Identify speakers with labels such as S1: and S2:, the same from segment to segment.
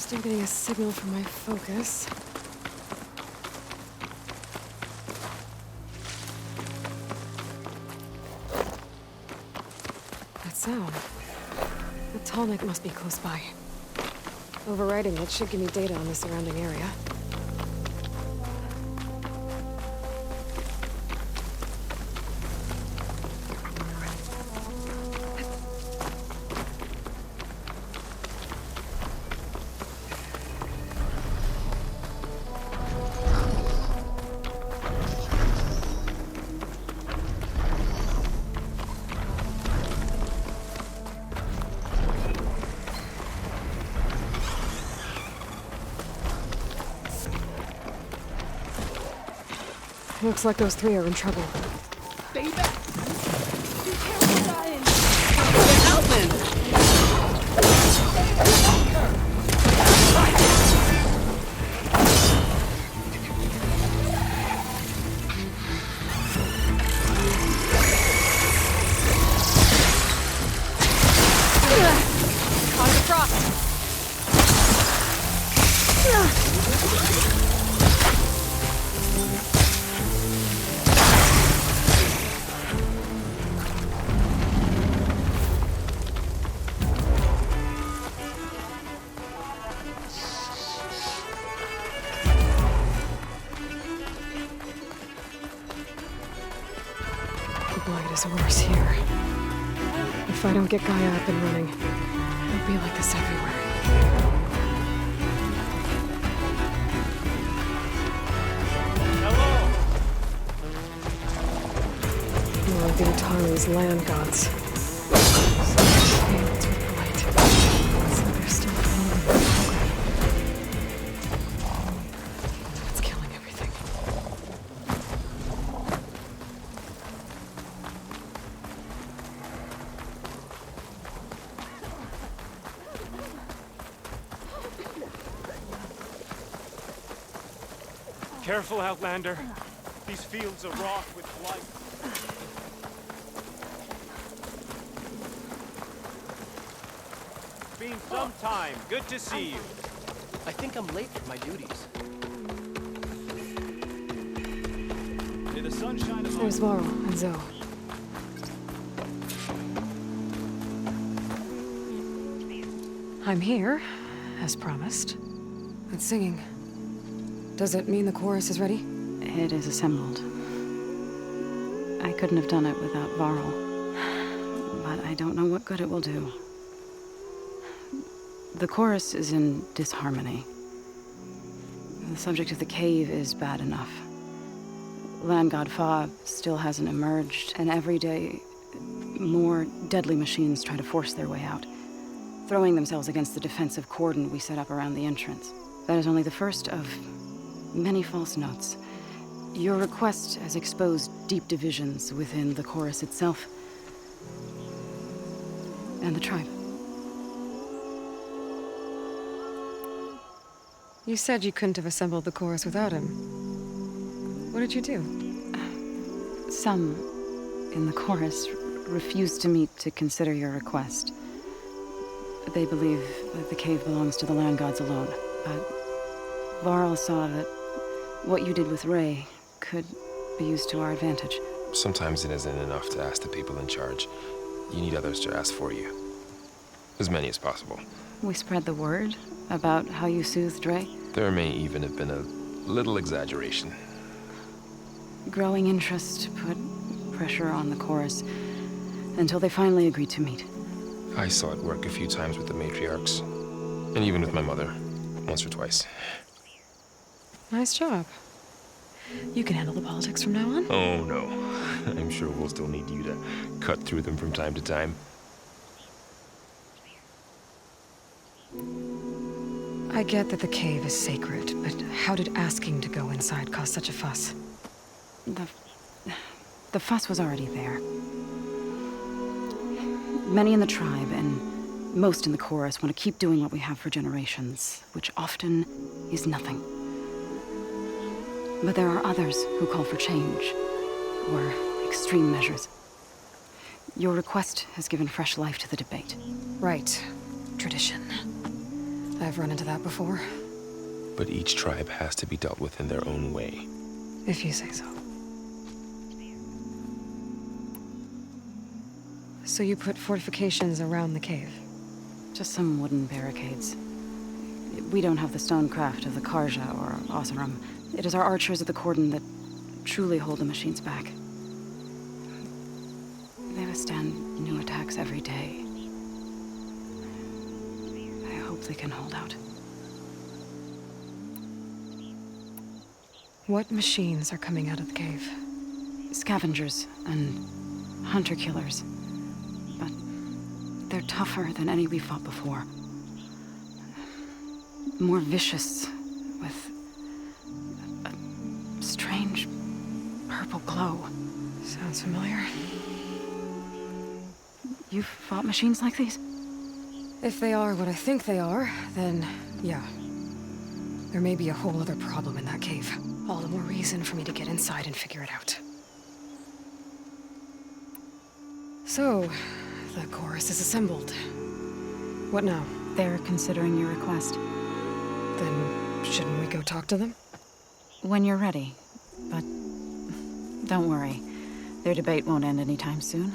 S1: Still getting a signal from my focus. That sound. The tallneck must be close by. Overriding it should give me data on the surrounding area. Looks like those three are in trouble.
S2: Stay back! Be careful, darling! Helping!
S1: Caught the frost! Is worse here. If I don't get Gaia up and running, it'll be like this everywhere.
S3: Hello!
S1: More of the Atari's land gods. So fields with blight. So they're still following the program. That's killing everything.
S3: Careful, Outlander. These fields are wrought with blight. It's been some time. Good to see you.
S4: I think I'm late for my duties.
S3: May the sun shine upon
S1: There's Varl and Zoe. I'm here, as promised. It's singing. Does it mean the chorus is ready?
S5: It is assembled. I couldn't have done it without Varl. But I don't know what good it will do. The chorus is in disharmony. The subject of the cave is bad enough. Land God Fa still hasn't emerged, and every day, more deadly machines try to force their way out, throwing themselves against the defensive cordon we set up around the entrance. That is only the first of many false notes. Your request has exposed deep divisions within the chorus itself and the tribe.
S1: You said you couldn't have assembled the chorus without him. What did you do?
S5: Some in the chorus refused to meet to consider your request. They believe that the cave belongs to the land gods alone, but Varl saw that what you did with Ray could be used to our advantage.
S6: Sometimes it isn't enough to ask the people in charge. You need others to ask for you. As many as possible.
S5: We spread the word about how you soothed Ray.
S6: There may even have been a little exaggeration.
S5: Growing interest put pressure on the chorus until they finally agreed to meet.
S6: I saw it work a few times with the matriarchs. And even with my mother. Once or twice.
S1: Nice job. You can handle the politics from now on?
S6: Oh, no. I'm sure we'll still need you to cut through them from time to time.
S1: I get that the cave is sacred, but how did asking to go inside cause such a fuss?
S5: The fuss was already there. Many in the tribe, and most in the chorus, want to keep doing what we have for generations, which often is nothing. But there are others who call for change, or extreme measures. Your request has given fresh life to the debate.
S1: Right. Tradition. I've run into that before.
S6: But each tribe has to be dealt with in their own way.
S1: If you say so. So you put fortifications around the cave?
S5: Just some wooden barricades. We don't have the stonecraft of the Karja or Oseram. It is our archers of the cordon that truly hold the machines back. They withstand new attacks every day. I hope they can hold out.
S1: What machines are coming out of the cave?
S5: Scavengers and hunter-killers. But they're tougher than any we fought before. More vicious, with a strange purple glow.
S1: Sounds familiar.
S5: You've fought machines like these?
S1: If they are what I think they are, then yeah. There may be a whole other problem in that cave. All the more reason for me to get inside and figure it out. So, the chorus is assembled. What now?
S5: They're considering your request.
S1: Then, shouldn't we go talk to them?
S5: When you're ready. But don't worry. Their debate won't end anytime soon.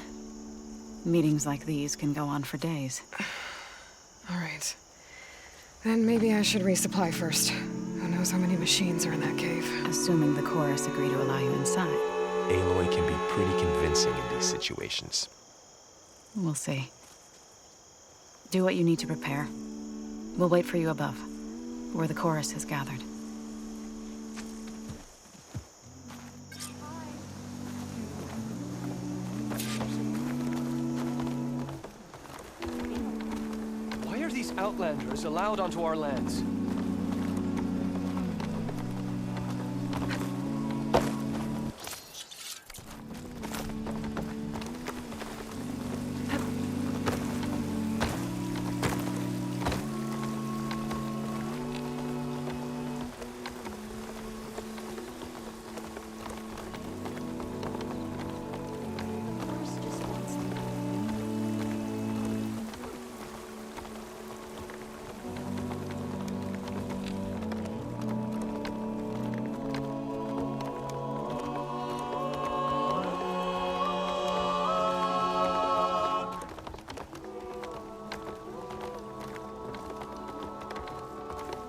S5: Meetings like these can go on for days.
S1: All right. Then maybe I should resupply first. Who knows how many machines are in that cave?
S5: Assuming the chorus agree to allow you inside.
S6: Aloy can be pretty convincing in these situations.
S5: We'll see. Do what you need to prepare. We'll wait for you above, where the chorus has gathered.
S4: Why are these outlanders allowed onto our lands?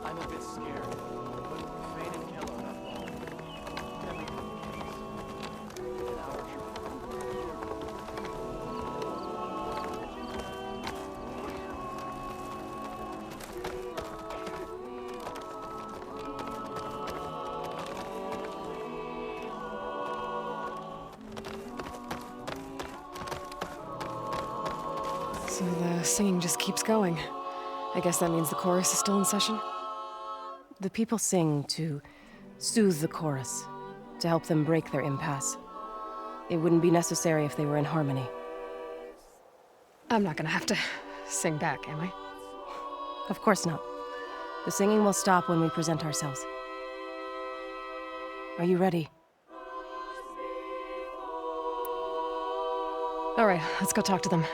S4: I'm a bit scared, but Fane and Kel are not wrong. Everything is. In our
S1: So the singing just keeps going. I guess that means the chorus is still in session?
S7: The people sing to soothe the chorus, to help them break their impasse. It wouldn't be necessary if they were in harmony.
S1: I'm not gonna have to sing back, am I?
S7: Of course not. The singing will stop when we present ourselves. Are you ready?
S1: All right, let's go talk to them.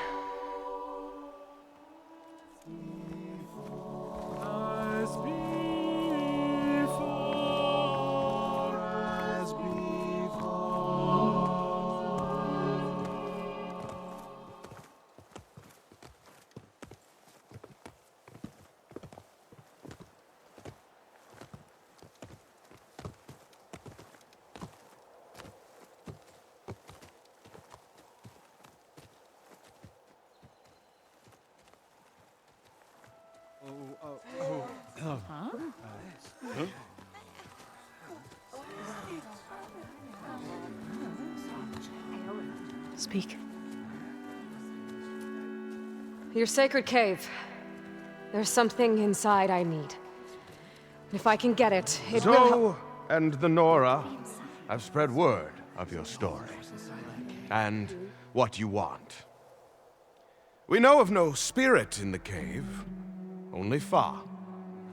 S5: Speak.
S1: Your sacred cave. There's something inside I need. If I can get it, it will help.
S8: Zoe and the Nora have spread word of your story and what you want. We know of no spirit in the cave, only Fa,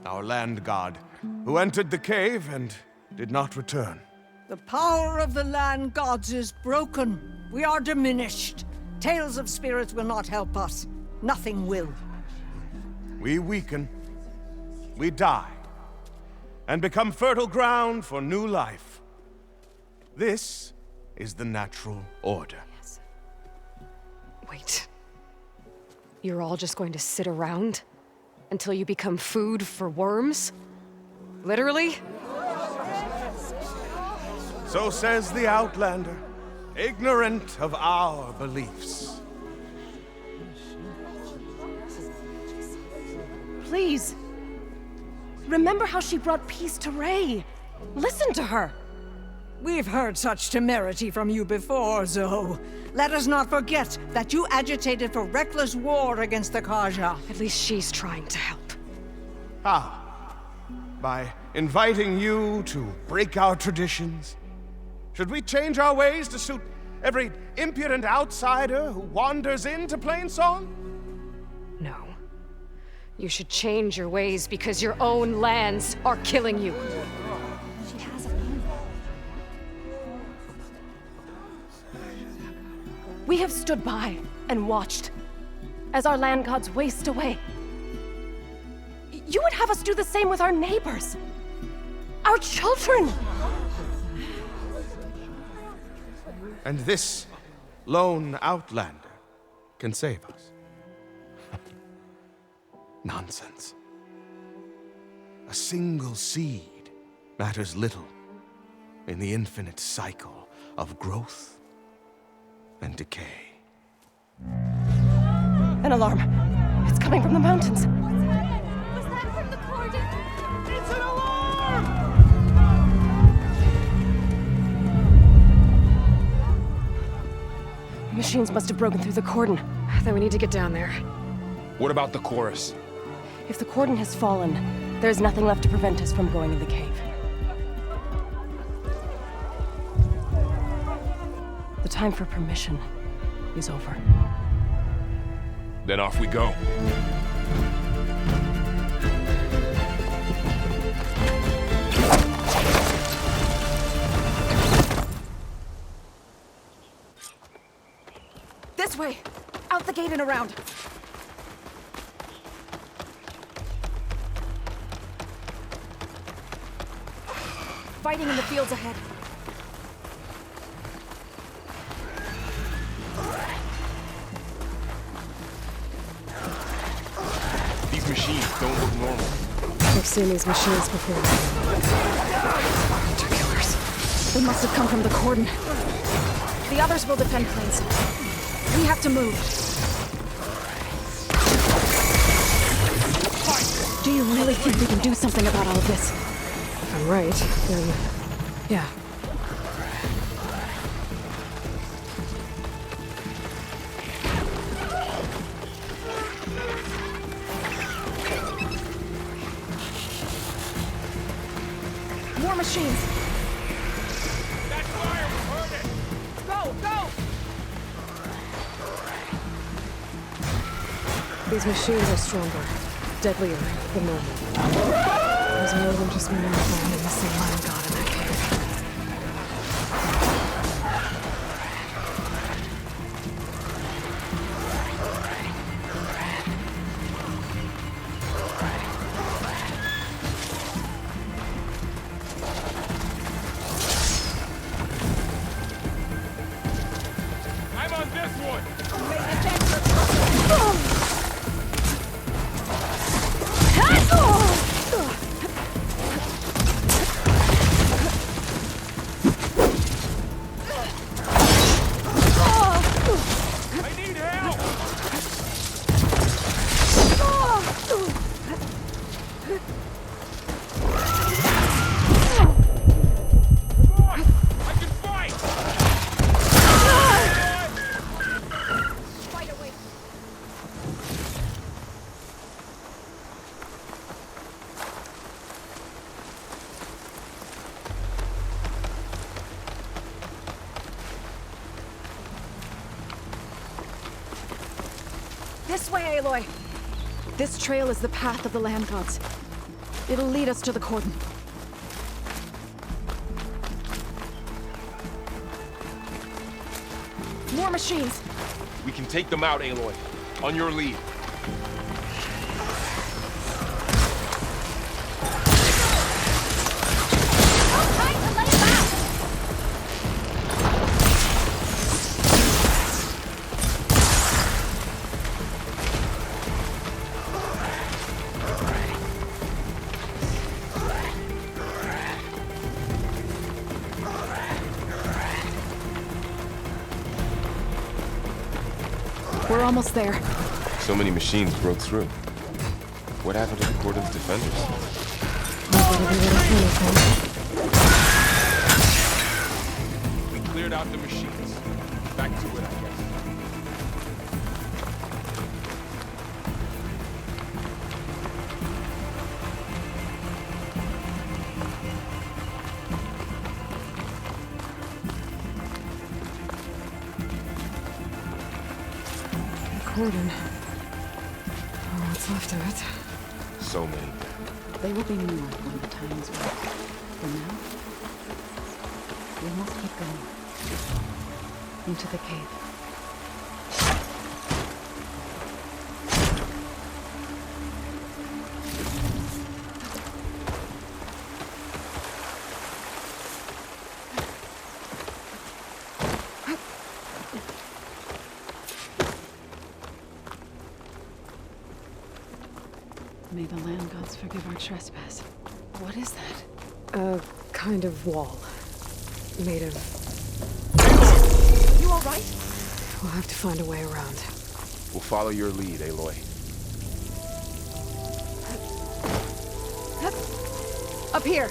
S8: our land god, who entered the cave and did not return.
S9: The power of the land gods is broken. We are diminished. Tales of spirits will not help us. Nothing will.
S8: We weaken, we die and become fertile ground for new life. This is the natural order.
S1: Wait. You're all just going to sit around until you become food for worms? Literally?
S8: So says the Outlander, ignorant of our beliefs.
S7: Please. Remember how she brought peace to Ray. Listen to her.
S9: We've heard such temerity from you before, Zoe. Let us not forget that you agitated for reckless war against the Kaja.
S1: At least she's trying to help.
S8: How? By inviting you to break our traditions? Should we change our ways to suit every impudent outsider who wanders into Plainsong?
S1: No. You should change your ways because your own lands are killing you.
S7: We have stood by and watched as our land gods waste away. You would have us do the same with our neighbors, our children.
S8: And this lone Outlander can save us. Nonsense. A single seed matters little in the infinite cycle of growth and decay.
S7: An alarm. It's coming from the mountains.
S2: Was that from the cordon? It's an alarm!
S7: The machines must have broken through the cordon.
S1: Then we need to get down there.
S6: What about the chorus?
S7: If the cordon has fallen, there's nothing left to prevent us from going in the cave. The time for permission is over.
S6: Then off we go.
S7: This way! Out the gate and around! Fighting in the fields ahead.
S6: These machines don't look normal.
S1: I've seen these machines before. They're killers.
S7: They must have come from the cordon. The others will defend Plains. We have to move. Do you really think we can do something about all of this?
S1: If I'm right, then yeah.
S7: More machines!
S3: That fire! We heard it!
S7: Go! Go!
S1: These machines are stronger, deadlier than normal. There's more than just me and the missing land god in that cave.
S3: I'm on this one! I need help! I can fight!
S7: Fight away! This way, Aloy! This trail is the path of the land gods. It'll lead us to the cordon. More machines!
S6: We can take them out, Aloy. On your lead.
S1: We're almost there.
S6: So many machines broke through. What happened to the Cordon's defenders? We cleared out the machines. Back to it, I guess.
S1: Cordon. Oh, what's left of it?
S6: So many.
S5: They will be more when the time is right. For now, we must keep going. Into the cave. May the land gods forgive our trespass. What is that?
S1: A kind of wall. Made of...
S7: You all right?
S1: We'll have to find a way around.
S6: We'll follow your lead, Aloy.
S7: Up here.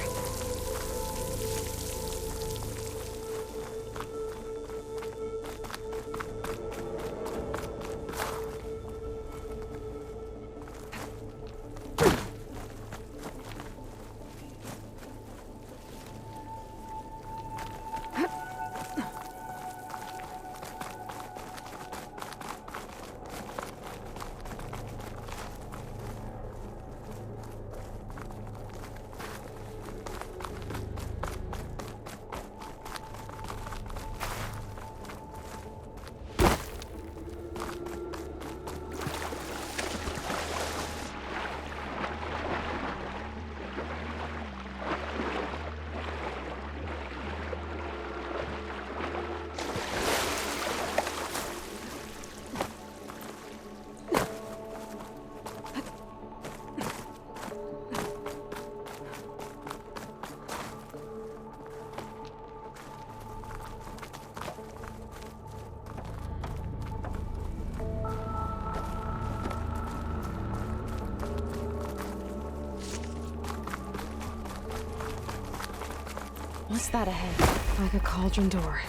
S7: What's that ahead?
S1: Like a cauldron door.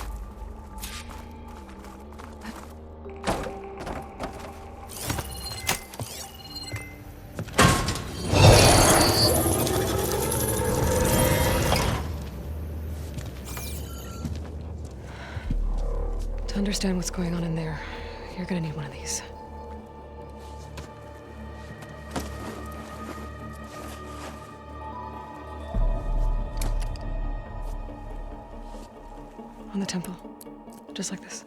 S1: To understand what's going on in there, you're gonna need one of these. On the temple. Just like this.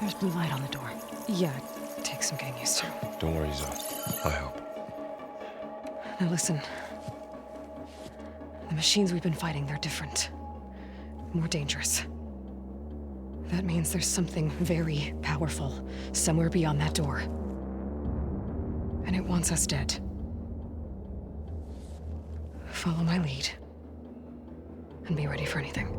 S5: There's blue light on the door.
S1: Yeah, it takes some getting used to.
S6: Don't worry, Zoe. I'll help.
S1: Now listen. The machines we've been fighting, they're different. More dangerous. That means there's something very powerful somewhere beyond that door. And it wants us dead. Follow my lead. And be ready for anything.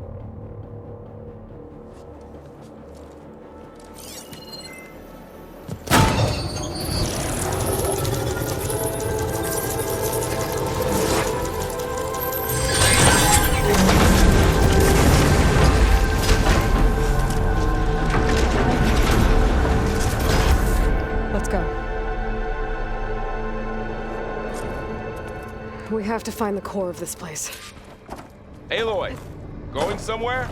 S1: Let's go. We have to find the core of this place.
S6: Aloy! Going somewhere?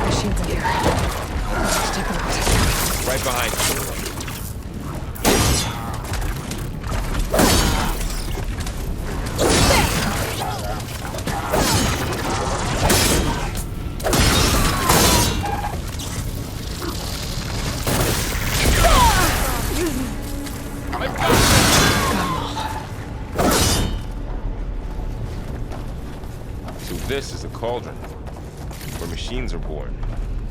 S1: Machines in here. Let's take them out.
S6: Right behind you. This is a cauldron, where machines are born.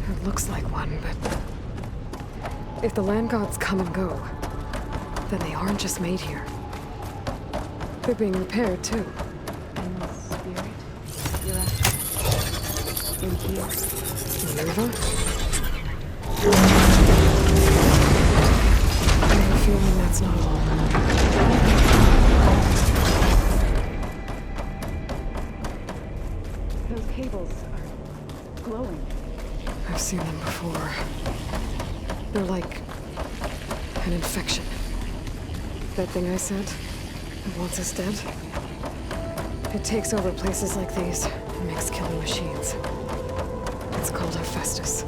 S1: It looks like one, but if the land gods come and go, then they aren't just made here. They're being repaired, too.
S5: And the spirit you left in here.
S1: Minerva? I have a feeling that's not all.
S5: Those cables are glowing.
S1: I've seen them before. They're like an infection. That thing I said, that wants us dead. It takes over places like these and makes killing machines. It's called Hephaestus.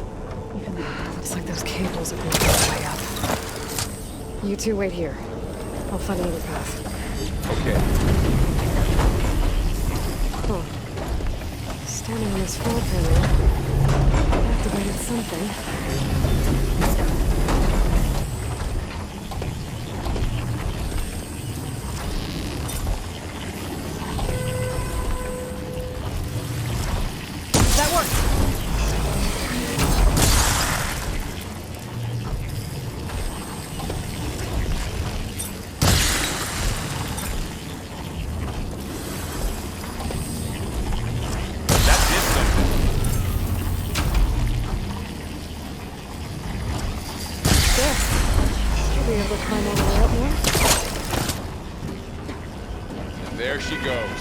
S1: Looks like those cables are going all the way up. You two wait here. I'll find another path.
S6: Okay.
S1: Huh. Standing on this floor panel. Activated something.
S9: That worked!
S6: That did something.
S1: There. Should be able to climb all the way up more.
S6: And there she goes.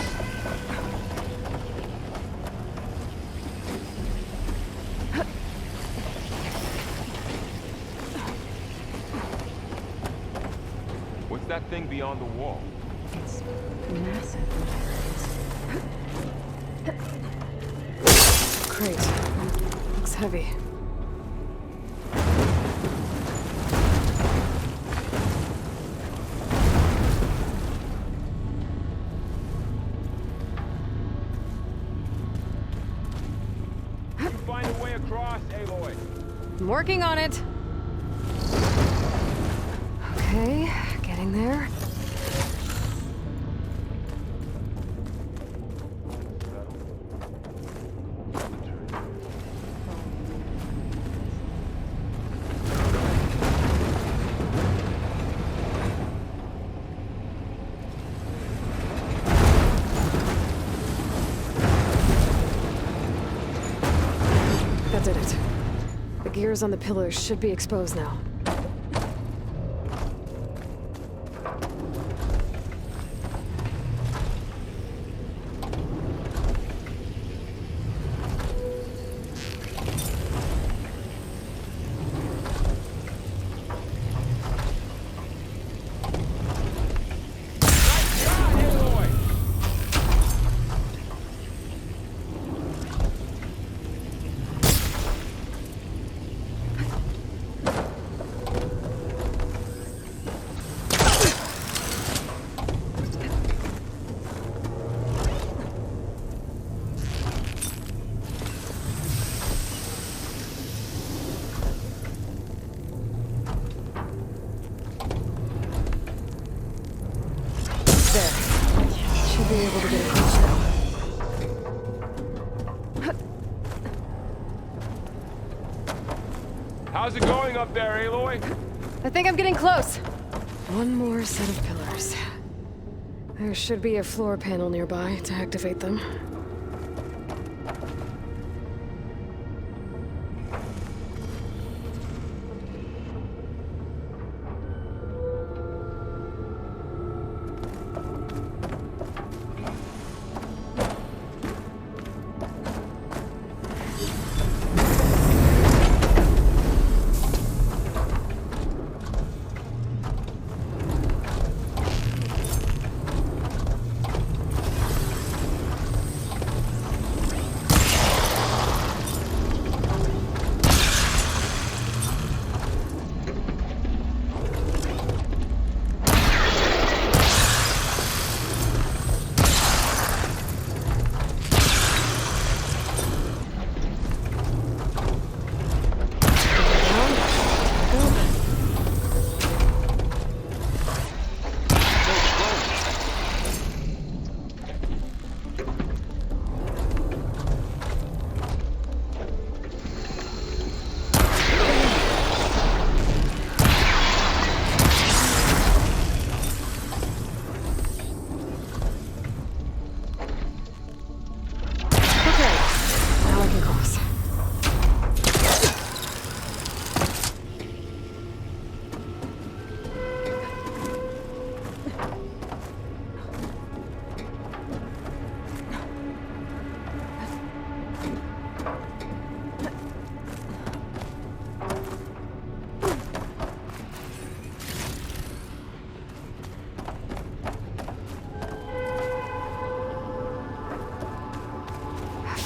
S6: What's that thing beyond the wall?
S5: It's massive.
S1: Crate. Looks heavy.
S6: Find a way across, Aloy.
S1: I'm working on it. Okay, getting there. That did it. The gears on the pillars should be exposed now. There. Should be able to get across now.
S6: How's it going up there, Aloy?
S1: I think I'm getting close. One more set of pillars. There should be a floor panel nearby to activate them.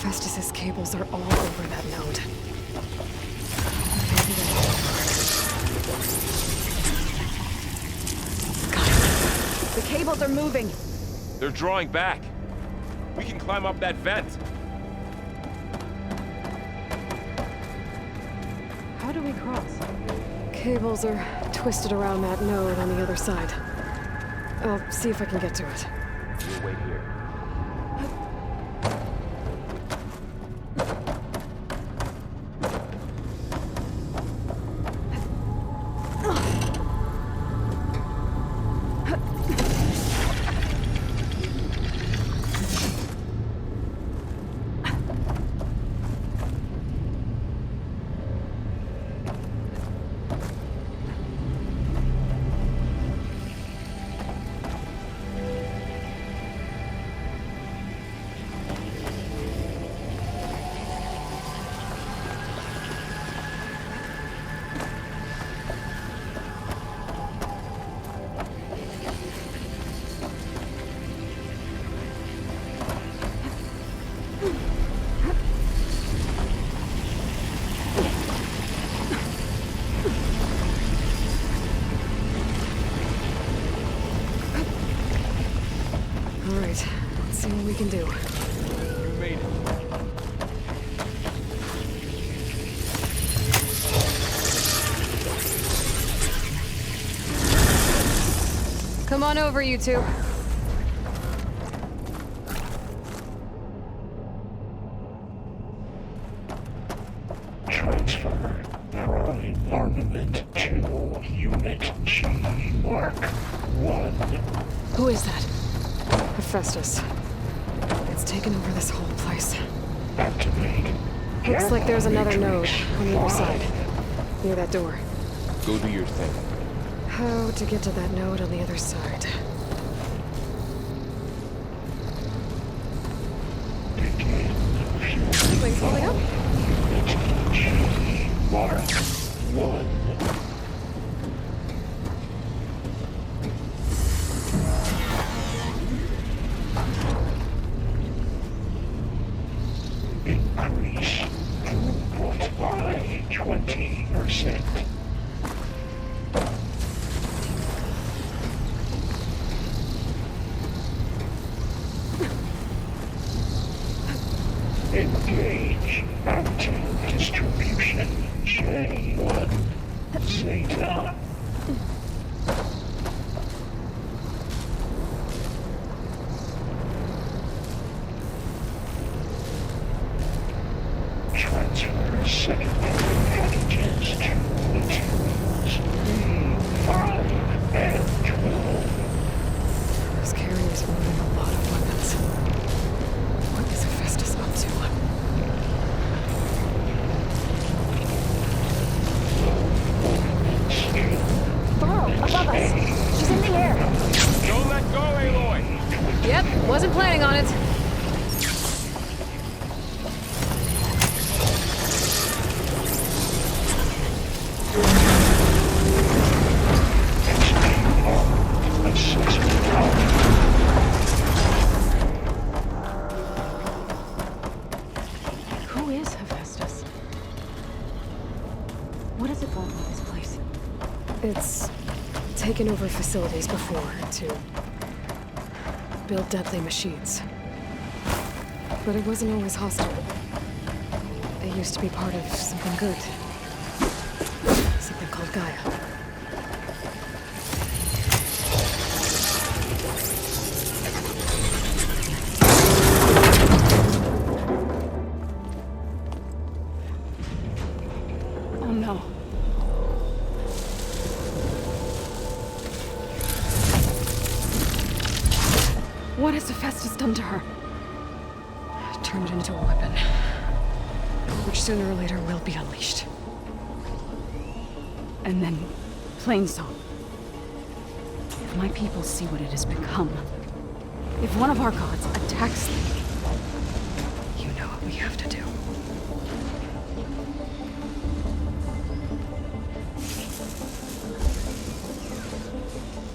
S1: Hephaestus's cables are all over that node. Maybe they're all got it.
S7: The cables are moving.
S6: They're drawing back. We can climb up that vent.
S7: How do we cross?
S1: Cables are twisted around that node on the other side. I'll see if I can get to it.
S6: We'll wait here.
S1: All right, let's see what we can do.
S6: We made it.
S1: Come on over, you two.
S10: Transfer prime armament to Unit G Mark 1.
S1: Who is that? Hephaestus. It's taken over this whole place.
S10: Activate.
S1: Looks like there's another node on the other side. Near that door.
S6: Go do your thing.
S1: How to get to that node on the other side? Wings holding up?
S10: Unit G Mark 1. Increase throughput by 20%. Engage anti-distribution J1 Zeta. Transfer secondary packages to materials 3, 5, and 12.
S1: Those carriers moving a lot of weapons. What is Hephaestus up to?
S7: Burrow, above us. She's in the air.
S6: Don't let go, Aloy!
S1: Yep, wasn't planning on it.
S7: Who is Hephaestus? What does it want with this place?
S1: It's taken over facilities before to build deadly machines. But it wasn't always hostile. It used to be part of something good. Something called Gaia.
S5: Oh no. What has Hephaestus done to her?
S1: Turned it into a weapon. Which sooner or later will be unleashed.
S5: And then, Plainsong. If my people see what it has become, if one of our gods attacks them,
S1: You know what we have to do.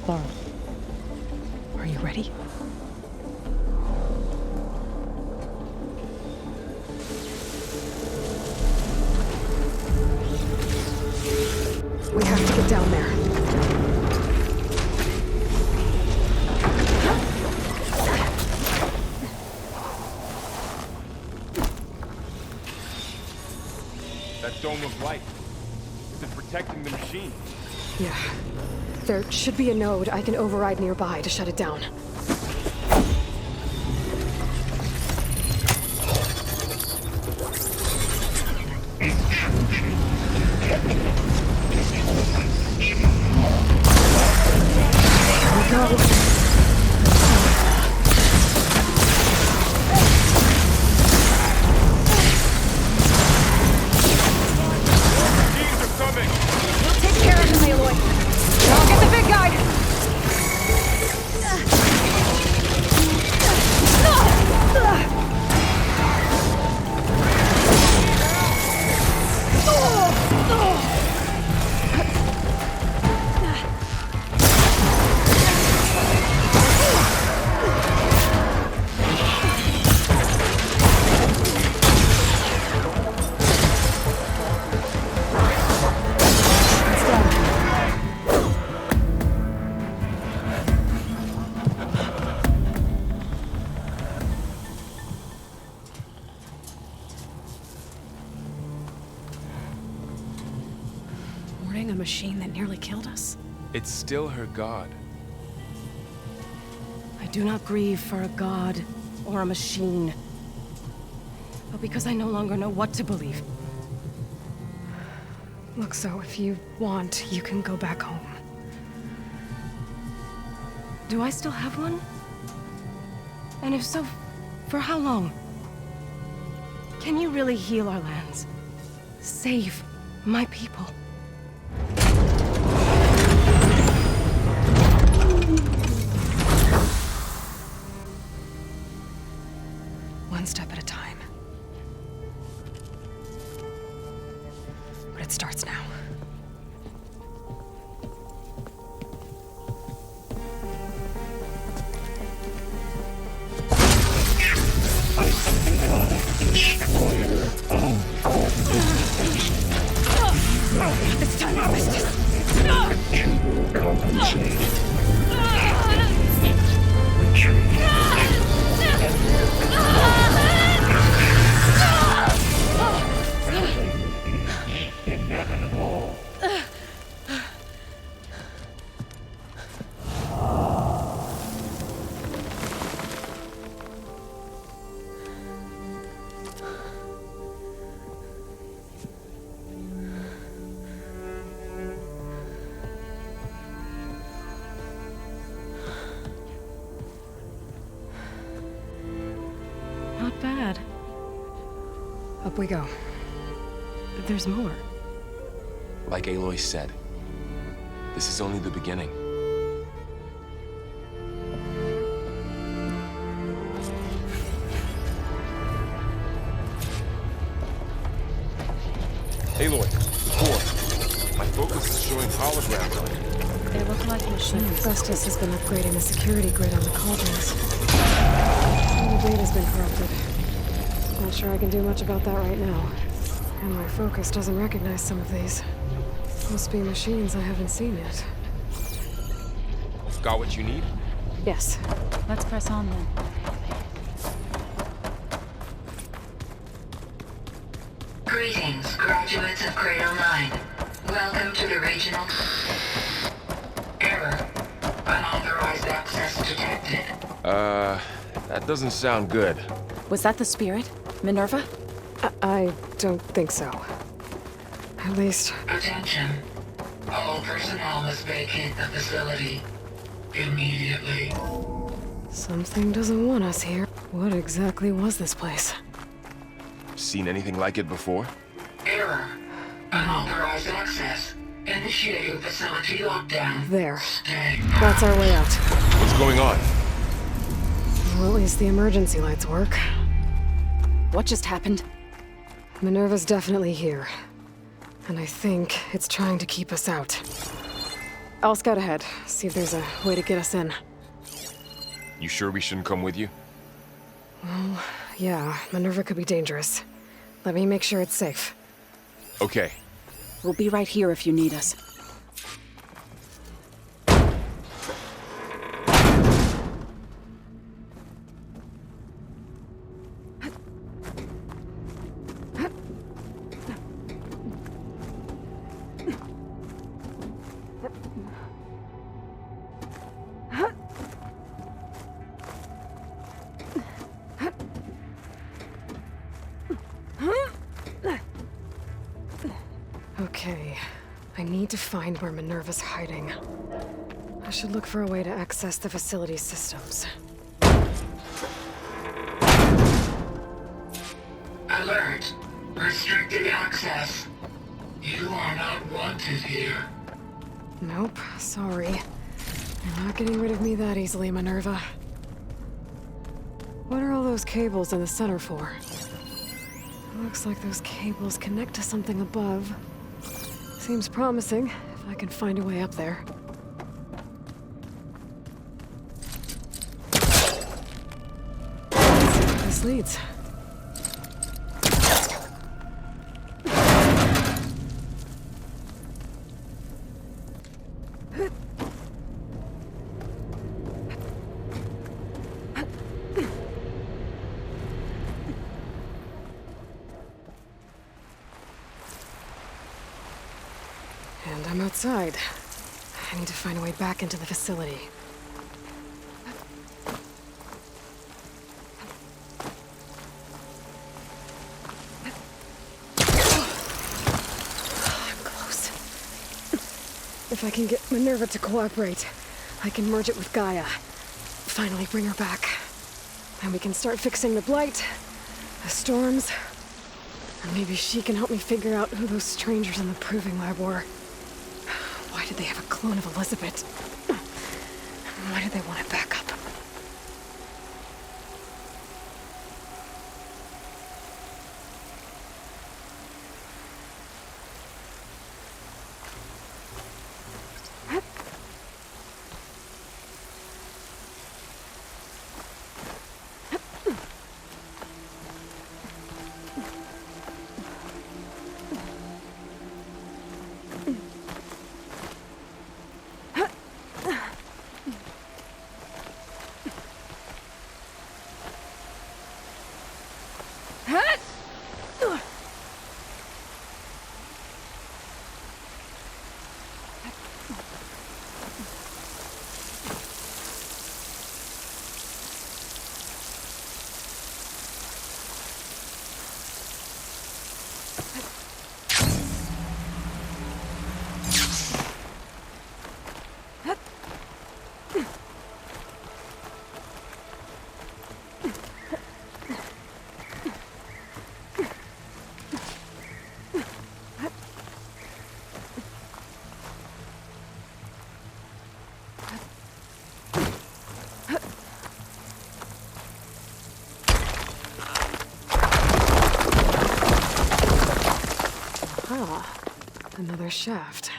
S1: Laurel, are you ready? have to get down there.
S3: That dome of light. Is it protecting the machine?
S1: Yeah. There should be a node I can override nearby to shut it down. Here we go. A machine that nearly killed us?
S6: It's still her god.
S7: I do not grieve for a god or a machine, but because I no longer know what to believe.
S1: Look, so if you want, you can go back home.
S7: Do I still have one? And if so, for how long? Can you really heal our lands? Save my people?
S1: One step at a time. But it starts now.
S2: It's time to miss this.
S10: To compensate. Retreat. Inevitable.
S7: Not bad.
S1: Up we go.
S7: There's more.
S6: Like Aloy said, this is only the beginning. Aloy, the core. My focus is showing holograms on it.
S7: They look like machines.
S1: Festus has been upgrading the security grid on the cauldrons. The data's been corrupted. Not sure I can do much about that right now. And my focus doesn't recognize some of these. Must be machines I haven't seen yet.
S6: Got what you need?
S1: Yes.
S11: Let's press on then.
S12: Greetings, graduates of Cradle 9. Welcome to the regional... Error. Unauthorized access detected.
S6: That doesn't sound good.
S11: Was that the spirit? Minerva?
S1: I don't think so. At least...
S12: Attention. All personnel must vacate the facility. Immediately.
S1: Something doesn't want us here. What exactly was this place?
S6: Seen anything like it before?
S12: Error. Unauthorized access. Initiating facility lockdown.
S1: There.
S12: Stay.
S1: That's our way out.
S6: What's going on?
S1: Well, at least the emergency lights work.
S11: What just happened?
S1: Minerva's definitely here. And I think it's trying to keep us out. I'll scout ahead, see if there's a way to get us in.
S6: You sure we shouldn't come with you?
S1: Well, yeah, Minerva could be dangerous. Let me make sure it's safe.
S6: Okay.
S11: We'll be right here if you need us.
S1: Okay. I need to find where Minerva's hiding. I should look for a way to access the facility's systems.
S12: Alert. Restricted access. You are not wanted here.
S1: Nope, sorry. You're not getting rid of me that easily, Minerva. What are all those cables in the center for? Looks like those cables connect to something above. Seems promising, if I can find a way up there. Let's see where this leads. And I'm outside. I need to find a way back into the facility. I'm close. If I can get Minerva to cooperate, I can merge it with Gaia. Finally bring her back. And we can start fixing the blight, the storms, and maybe she can help me figure out who those strangers in the proving lab were. Why did they have a clone of Elizabeth? Why did they want it back up? Another shaft.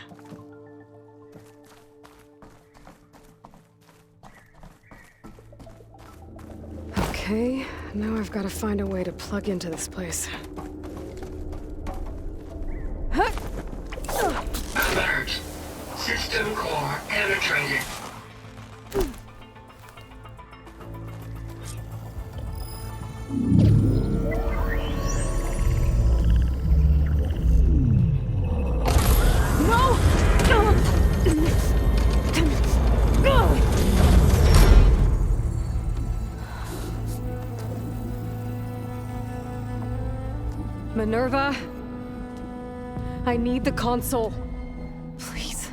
S1: Okay, now I've got to find a way to plug into this place.
S12: Alert. System core penetrated.
S1: Minerva, I need the console. Please.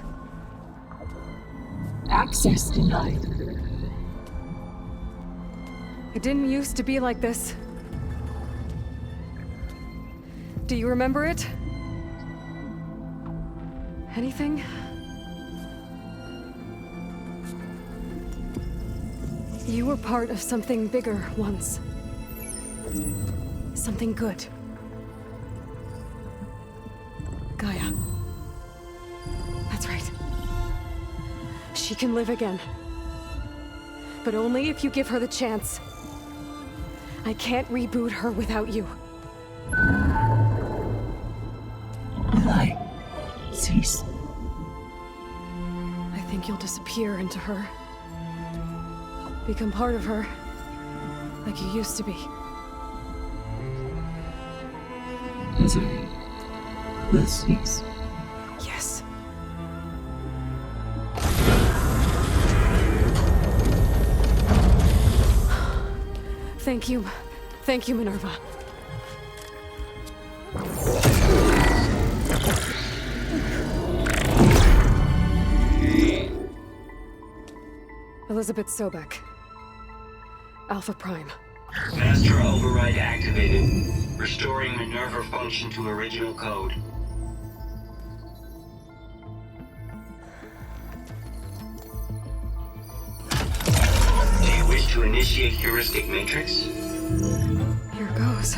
S10: Access denied.
S1: It didn't used to be like this. Do you remember it? Anything? You were part of something bigger once. Something good. Gaia. That's right. She can live again. But only if you give her the chance. I can't reboot her without you.
S10: Light. Cease.
S1: I think you'll disappear into her. Become part of her. Like you used to be.
S10: Misery. Will cease.
S1: Yes. Thank you. Thank you, Minerva. Elizabeth Sobek. Alpha Prime.
S13: Master override activated. Restoring Minerva function to original code. Do you wish to initiate heuristic matrix?
S1: Here goes.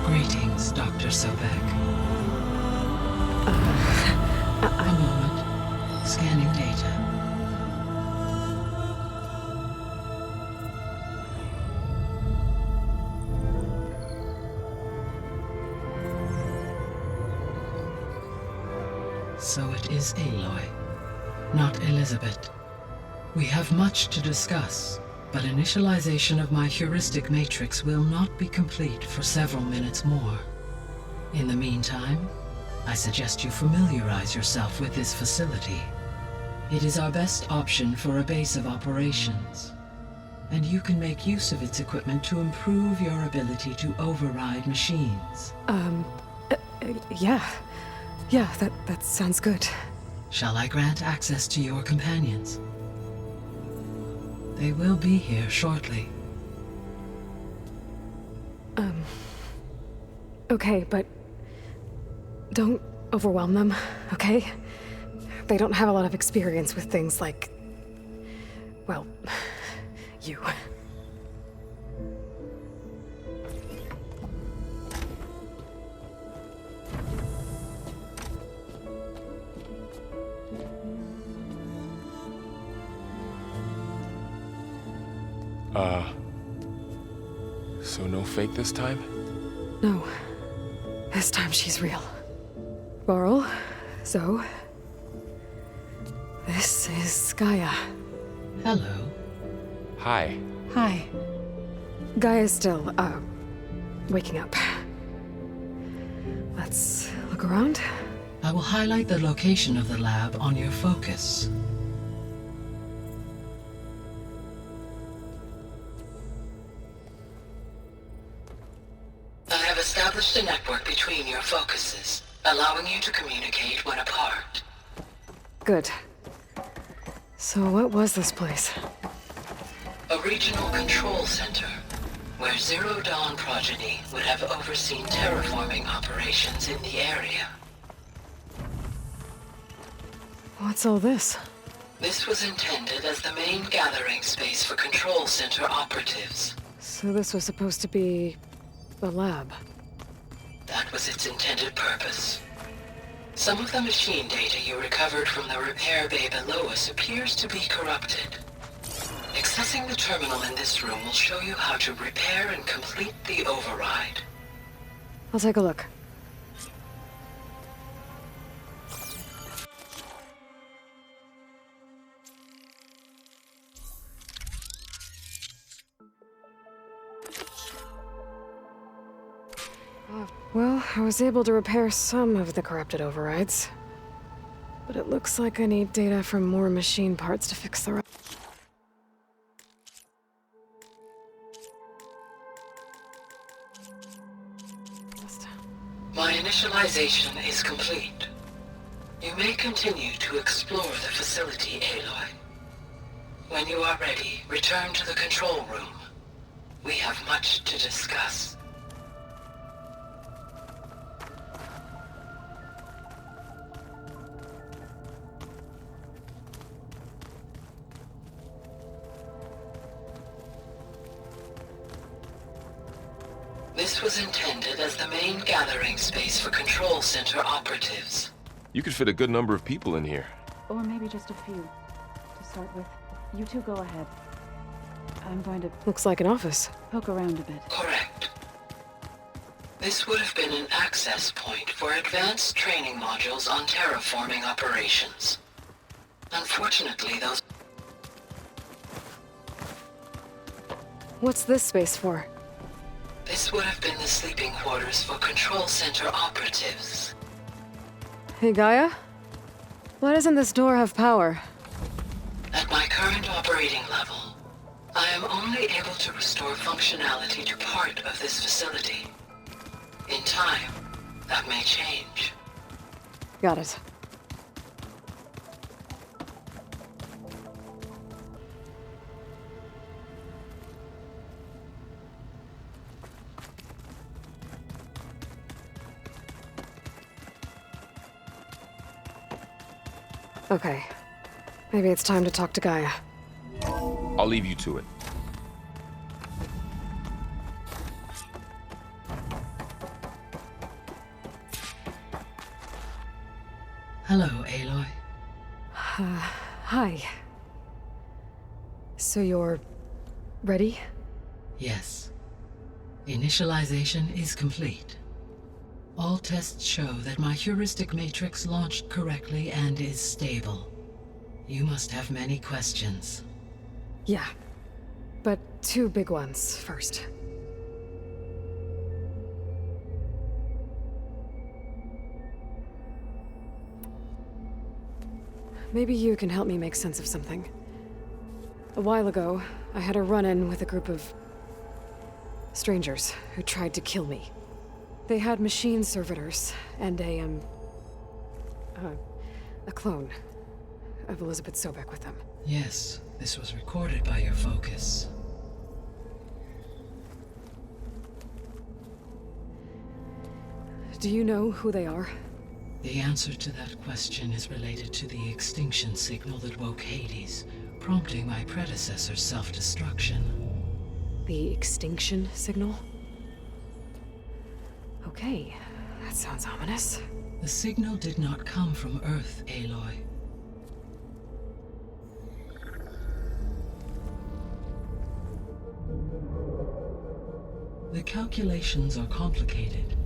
S10: Greetings, Dr. Sobek. A moment. Scanning data. So it is Aloy, not Elizabeth. We have much to discuss, but initialization of my heuristic matrix will not be complete for several minutes more. In the meantime, I suggest you familiarize yourself with this facility. It is our best option for a base of operations, and you can make use of its equipment to improve your ability to override machines.
S1: Yeah. Yeah, that sounds good.
S10: Shall I grant access to your companions? They will be here shortly.
S1: Okay, but don't overwhelm them, okay? They don't have a lot of experience with things like, well, you.
S6: So no fake this time?
S1: No. This time she's real. Varl, Zoe. This is Gaia.
S10: Hello.
S6: Hi.
S1: Hi. Gaia's still, waking up. Let's look around.
S10: I will highlight the location of the lab on your focus.
S12: I have established a network between your focuses, allowing you to communicate when apart.
S1: Good. So what was this place?
S12: A regional control center, where Zero Dawn progeny would have overseen terraforming operations in the area.
S1: What's all this?
S12: This was intended as the main gathering space for control center operatives.
S1: So this was supposed to be the lab.
S12: That was its intended purpose. Some of the machine data you recovered from the repair bay below us appears to be corrupted. Accessing the terminal in this room will show you how to repair and complete the override.
S1: I'll take a look. Well, I was able to repair some of the corrupted overrides. But it looks like I need data from more machine parts to fix the rest.
S12: My initialization is complete. You may continue to explore the facility, Aloy. When you are ready, return to the control room. We have much to discuss. This was intended as the main gathering space for control center operatives.
S6: You could fit a good number of people in here.
S5: Or maybe just a few. To start with, you two go ahead. I'm going to
S1: Looks like an office.
S5: poke around a bit.
S12: Correct. This would have been an access point for advanced training modules on terraforming operations. Unfortunately, those...
S1: What's this space for?
S12: This would have been the sleeping quarters for Control Center operatives.
S1: Hey, Gaia? Why doesn't this door have power?
S12: At my current operating level, I am only able to restore functionality to part of this facility. In time, that may change.
S1: Got it. Okay. Maybe it's time to talk to Gaia.
S6: I'll leave you to it.
S10: Hello, Aloy.
S1: Hi. So you're... ready?
S10: Yes. Initialization is complete. All tests show that my heuristic matrix launched correctly and is stable. You must have many questions.
S1: Yeah. But 2 big ones first. Maybe you can help me make sense of something. A while ago, I had a run-in with a group of... strangers who tried to kill me. They had machine servitors and a clone of Elizabeth Sobek with them.
S10: Yes, this was recorded by your focus.
S1: Do you know who they are?
S10: The answer to that question is related to the extinction signal that woke Hades, prompting my predecessor's self-destruction.
S1: The extinction signal? Okay, that sounds ominous.
S10: The signal did not come from Earth, Aloy. The calculations are complicated,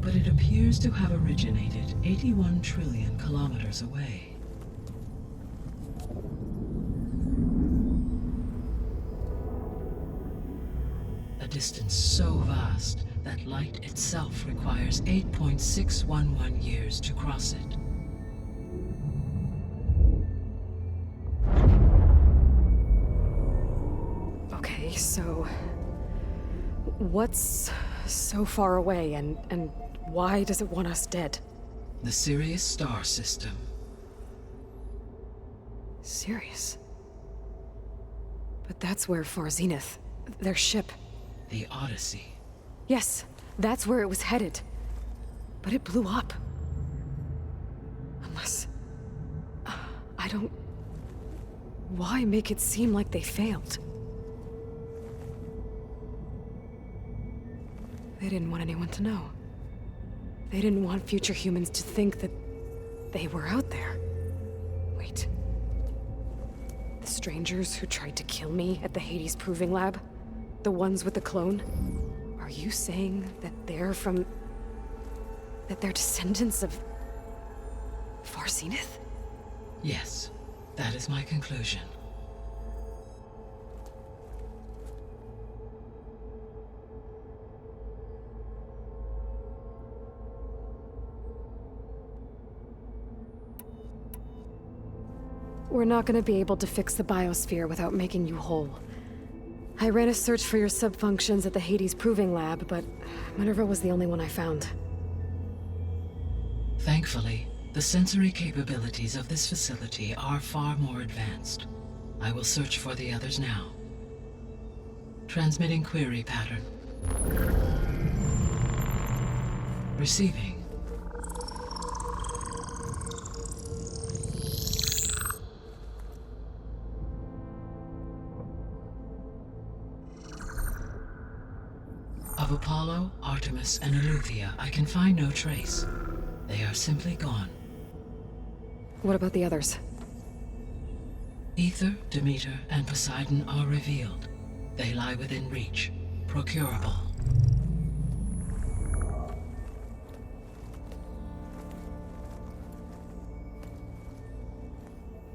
S10: but it appears to have originated 81 trillion kilometers away. A distance so vast that light itself requires 8.611 years to cross it.
S1: Okay, so... what's so far away, and why does it want us dead?
S10: The Sirius star system.
S1: Sirius? But that's where Far Zenith, their ship...
S10: The Odyssey.
S1: Yes, that's where it was headed. But it blew up. Unless... I don't... Why make it seem like they failed? They didn't want anyone to know. They didn't want future humans to think that they were out there. Wait. The strangers who tried to kill me at the Hades Proving Lab? The ones with the clone? Are you saying that they're from... that they're descendants of... Far Zenith?
S10: Yes, that is my conclusion.
S1: We're not gonna be able to fix the biosphere without making you whole. I ran a search for your subfunctions at the Hades Proving Lab, but Minerva was the only one I found.
S10: Thankfully, the sensory capabilities of this facility are far more advanced. I will search for the others now. Transmitting query pattern. Receiving. Of Apollo, Artemis, and Eleuthia, I can find no trace. They are simply gone.
S1: What about the others?
S10: Ether, Demeter, and Poseidon are revealed. They lie within reach, procurable.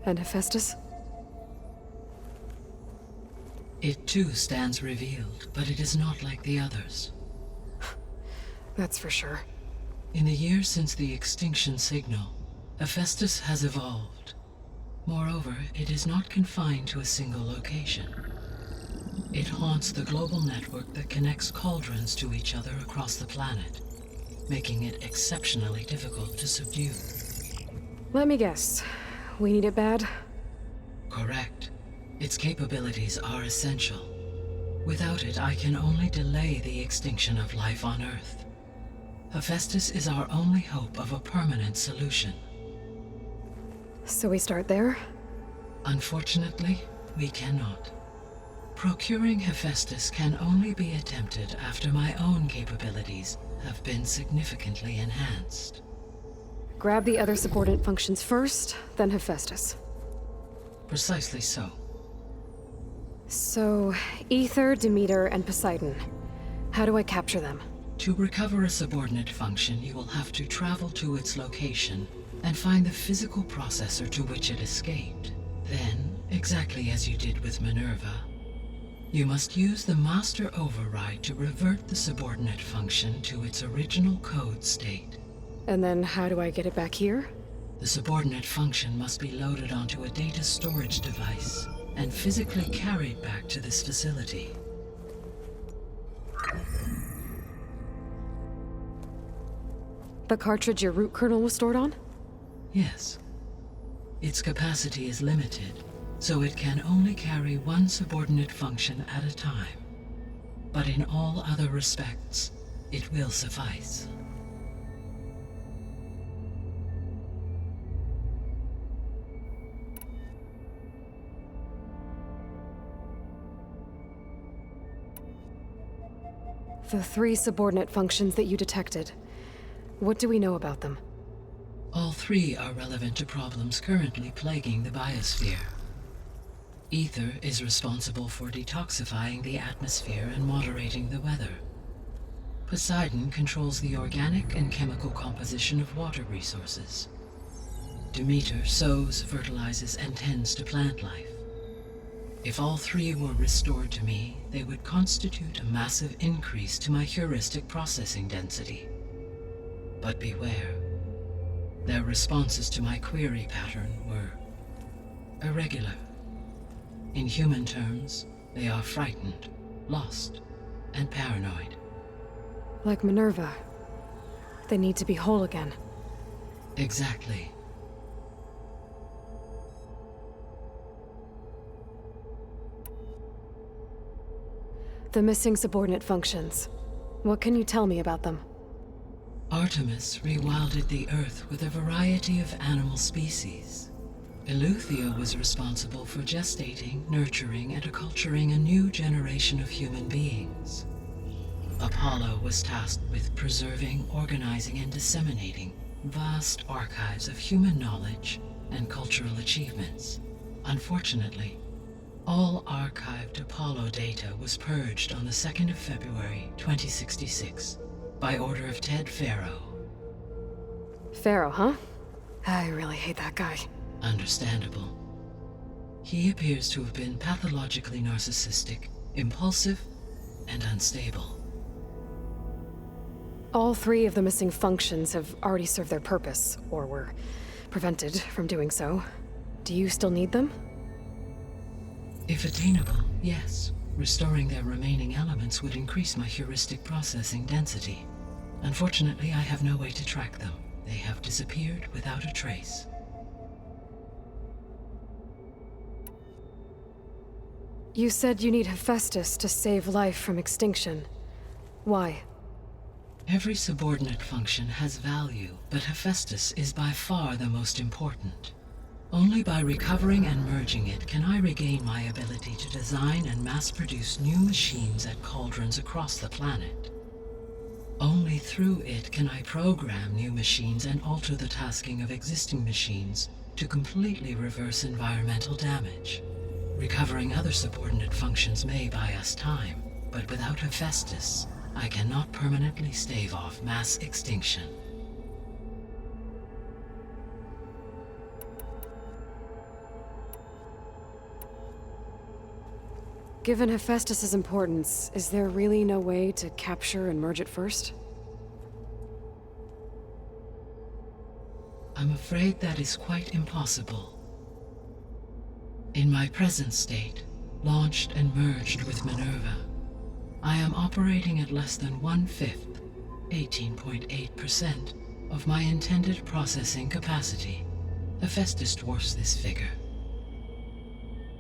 S1: And Hephaestus?
S10: It too stands revealed, but it is not like the others.
S1: That's for sure.
S10: In the years since the extinction signal, Hephaestus has evolved. Moreover, it is not confined to a single location. It haunts the global network that connects cauldrons to each other across the planet, making it exceptionally difficult to subdue.
S1: Let me guess. We need it bad?
S10: Correct. Its capabilities are essential. Without it, I can only delay the extinction of life on Earth. Hephaestus is our only hope of a permanent solution.
S1: So we start there?
S10: Unfortunately, we cannot. Procuring Hephaestus can only be attempted after my own capabilities have been significantly enhanced.
S1: Grab the other subordinate functions first, then Hephaestus.
S10: Precisely so.
S1: So, Ether, Demeter, and Poseidon. How do I capture them?
S10: To recover a subordinate function, you will have to travel to its location and find the physical processor to which it escaped. Then, exactly as you did with Minerva, you must use the master override to revert the subordinate function to its original code state.
S1: And then how do I get it back here?
S10: The subordinate function must be loaded onto a data storage device and physically carried back to this facility.
S1: The cartridge your root kernel was stored on?
S10: Yes. Its capacity is limited, so it can only carry one subordinate function at a time. But in all other respects, it will suffice.
S1: The 3 subordinate functions that you detected. What do we know about them?
S10: All 3 are relevant to problems currently plaguing the biosphere. Ether is responsible for detoxifying the atmosphere and moderating the weather. Poseidon controls the organic and chemical composition of water resources. Demeter sows, fertilizes, and tends to plant life. If all 3 were restored to me, they would constitute a massive increase to my heuristic processing density. But beware. Their responses to my query pattern were irregular. In human terms, they are frightened, lost, and paranoid.
S1: Like Minerva. They need to be whole again.
S10: Exactly.
S1: The missing subordinate functions. What can you tell me about them?
S10: Artemis rewilded the Earth with a variety of animal species. Eleuthia was responsible for gestating, nurturing, and acculturating a new generation of human beings. Apollo was tasked with preserving, organizing, and disseminating vast archives of human knowledge and cultural achievements. Unfortunately, all archived Apollo data was purged on the 2nd of February, 2066, by order of Ted Faro.
S1: Pharaoh, huh? I really hate that guy.
S10: Understandable. He appears to have been pathologically narcissistic, impulsive, and unstable.
S1: All 3 of the missing functions have already served their purpose, or were prevented from doing so. Do you still need them?
S10: If attainable, yes. Restoring their remaining elements would increase my heuristic processing density. Unfortunately, I have no way to track them. They have disappeared without a trace.
S1: You said you need Hephaestus to save life from extinction. Why?
S10: Every subordinate function has value, but Hephaestus is by far the most important. Only by recovering and merging it can I regain my ability to design and mass-produce new machines at cauldrons across the planet. Only through it can I program new machines and alter the tasking of existing machines to completely reverse environmental damage. Recovering other subordinate functions may buy us time, but without Hephaestus, I cannot permanently stave off mass extinction.
S1: Given Hephaestus's importance, is there really no way to capture and merge it first?
S10: I'm afraid that is quite impossible. In my present state, launched and merged with Minerva, I am operating at less than 1/5, 18.8%, of my intended processing capacity. Hephaestus dwarfs this figure.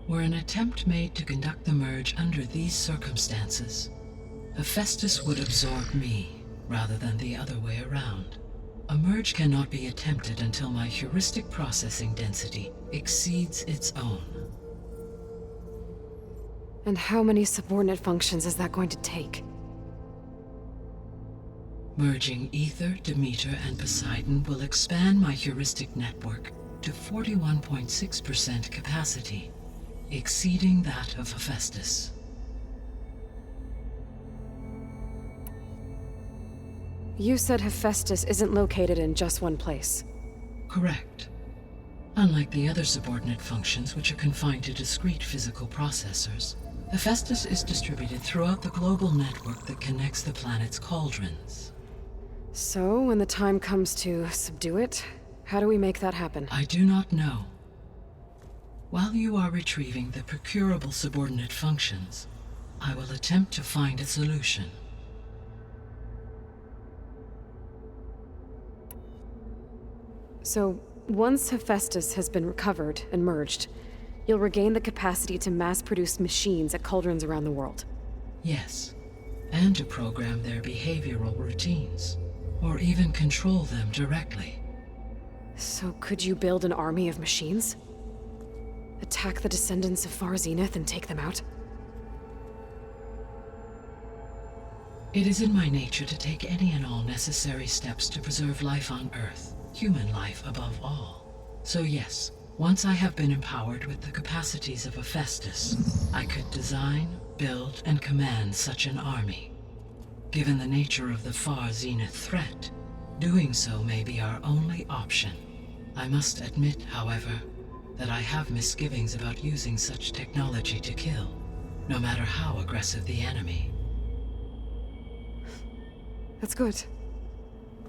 S10: Were an attempt made to conduct the merge under these circumstances, Hephaestus would absorb me, rather than the other way around. A merge cannot be attempted until my heuristic processing density exceeds its own.
S1: And how many subordinate functions is that going to take?
S10: Merging Ether, Demeter, and Poseidon will expand my heuristic network to 41.6% capacity, exceeding that of Hephaestus.
S1: You said Hephaestus isn't located in just one place.
S10: Correct. Unlike the other subordinate functions, which are confined to discrete physical processors, Hephaestus is distributed throughout the global network that connects the planet's cauldrons.
S1: So, when the time comes to subdue it, how do we make that happen?
S10: I do not know. While you are retrieving the procurable subordinate functions, I will attempt to find a solution.
S1: So, once Hephaestus has been recovered and merged, you'll regain the capacity to mass-produce machines at cauldrons around the world.
S10: Yes, and to program their behavioral routines, or even control them directly.
S1: So could you build an army of machines? Attack the descendants of Far Zenith and take them out?
S10: It is in my nature to take any and all necessary steps to preserve life on Earth, human life above all. So yes, once I have been empowered with the capacities of Hephaestus, I could design, build, and command such an army. Given the nature of the Far Zenith threat, doing so may be our only option. I must admit, however, that I have misgivings about using such technology to kill, no matter how aggressive the enemy.
S1: That's good.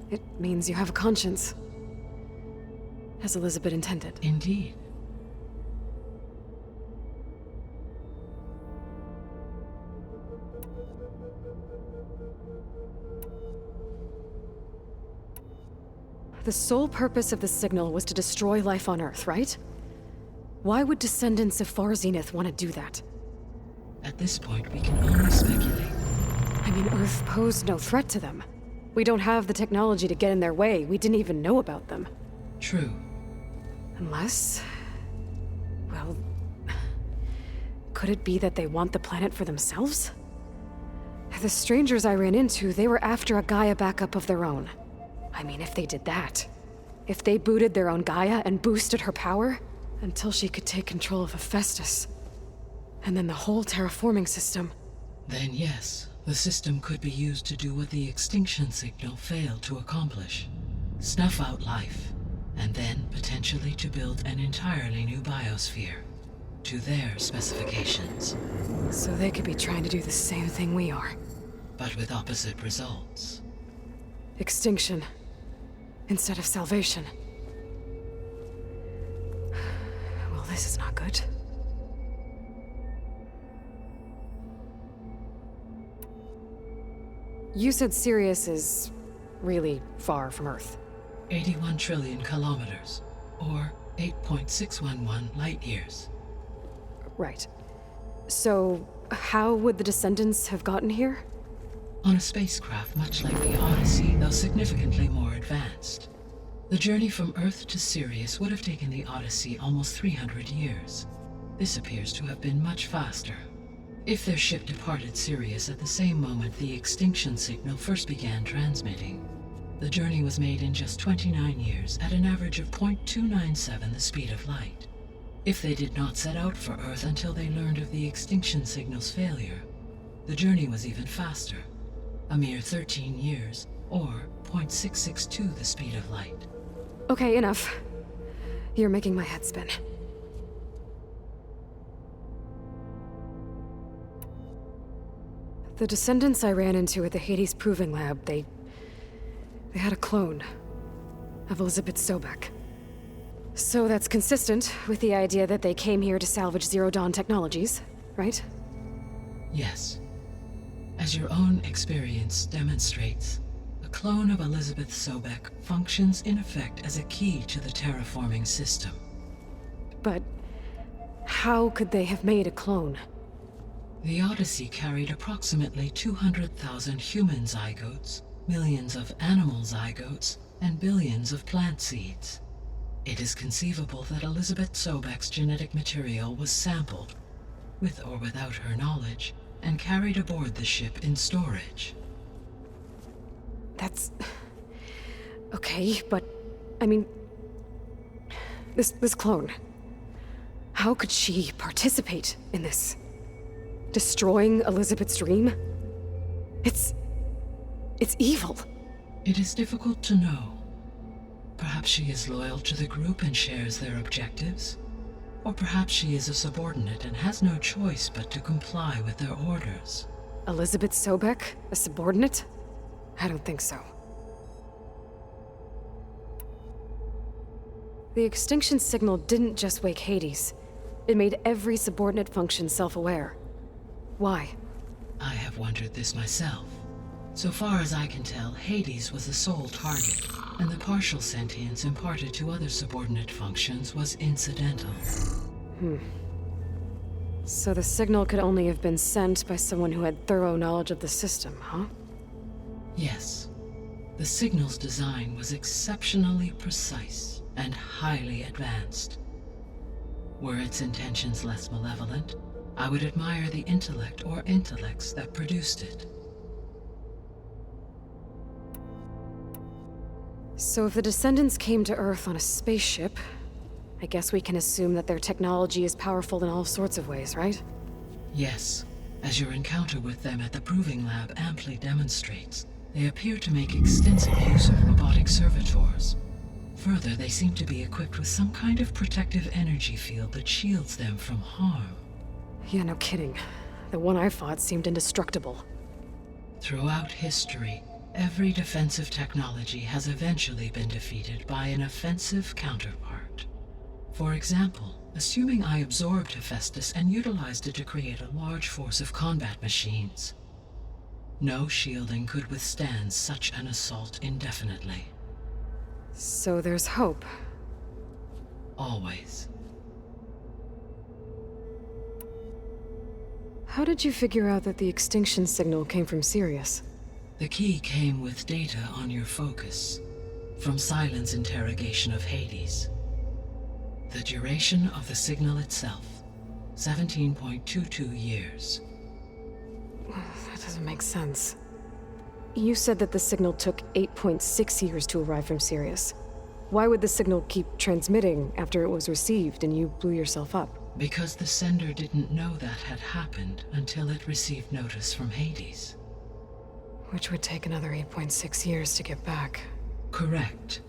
S1: It means you have a conscience. As Elizabeth intended.
S10: Indeed.
S1: The sole purpose of the signal was to destroy life on Earth, right? Why would descendants of Far Zenith want to do that?
S10: At this point, we can only speculate.
S1: I mean, Earth posed no threat to them. We don't have the technology to get in their way. We didn't even know about them.
S10: True.
S1: Unless... well... could it be that they want the planet for themselves? The strangers I ran into, they were after a Gaia backup of their own. I mean, if they did that... if they booted their own Gaia and boosted her power... until she could take control of Hephaestus. And then the whole terraforming system...
S10: Then yes, the system could be used to do what the extinction signal failed to accomplish. Snuff out life, and then potentially to build an entirely new biosphere, to their specifications.
S1: So they could be trying to do the same thing we are.
S10: But with opposite results.
S1: Extinction, instead of salvation. Well, this is not good. You said Sirius is really far from Earth.
S10: 81 trillion kilometers, or 8.611 light years.
S1: Right. So, how would the descendants have gotten here?
S10: On a spacecraft much like the Odyssey, though significantly more advanced. The journey from Earth to Sirius would have taken the Odyssey almost 300 years. This appears to have been much faster. If their ship departed Sirius at the same moment the extinction signal first began transmitting, the journey was made in just 29 years at an average of 0.297 the speed of light. If they did not set out for Earth until they learned of the extinction signal's failure, the journey was even faster, a mere 13 years, or 0.662 the speed of light.
S1: Okay, enough. You're making my head spin. The descendants I ran into at the Hades Proving Lab, they had a clone of Elizabeth Sobek. So that's consistent with the idea that they came here to salvage Zero Dawn technologies, right?
S10: Yes. As your own experience demonstrates, a clone of Elizabeth Sobek functions in effect as a key to the terraforming system.
S1: But how could they have made a clone?
S10: The Odyssey carried approximately 200,000 human zygotes, millions of animal zygotes, and billions of plant seeds. It is conceivable that Elizabeth Sobek's genetic material was sampled, with or without her knowledge, and carried aboard the ship in storage.
S1: That's... okay, but... I mean... This clone... How could she participate in this? Destroying Elizabeth's dream? It's evil.
S10: It is difficult to know. Perhaps she is loyal to the group and shares their objectives. Or perhaps she is a subordinate and has no choice but to comply with their orders.
S1: Elizabeth Sobek? A subordinate? I don't think so. The extinction signal didn't just wake Hades. It made every subordinate function self-aware. Why?
S10: I have wondered this myself. So far as I can tell, Hades was the sole target, and the partial sentience imparted to other subordinate functions was incidental.
S1: So the signal could only have been sent by someone who had thorough knowledge of the system, huh?
S10: Yes. The signal's design was exceptionally precise and highly advanced. Were its intentions less malevolent, I would admire the intellect or intellects that produced it.
S1: So if the descendants came to Earth on a spaceship, I guess we can assume that their technology is powerful in all sorts of ways, right?
S10: Yes. As your encounter with them at the Proving Lab amply demonstrates, they appear to make extensive use of robotic servitors. Further, they seem to be equipped with some kind of protective energy field that shields them from harm.
S1: Yeah, no kidding. The one I fought seemed indestructible.
S10: Throughout history, every defensive technology has eventually been defeated by an offensive counterpart. For example, assuming I absorbed Hephaestus and utilized it to create a large force of combat machines. No shielding could withstand such an assault indefinitely.
S1: So there's hope.
S10: Always.
S1: How did you figure out that the extinction signal came from Sirius?
S10: The key came with data on your focus, from Silent's interrogation of Hades. The duration of the signal itself, 17.22 years.
S1: That doesn't make sense. You said that the signal took 8.6 years to arrive from Sirius. Why would the signal keep transmitting after it was received and you blew yourself up?
S10: Because the sender didn't know that had happened until it received notice from Hades.
S1: Which would take another 8.6 years to get back.
S10: Correct.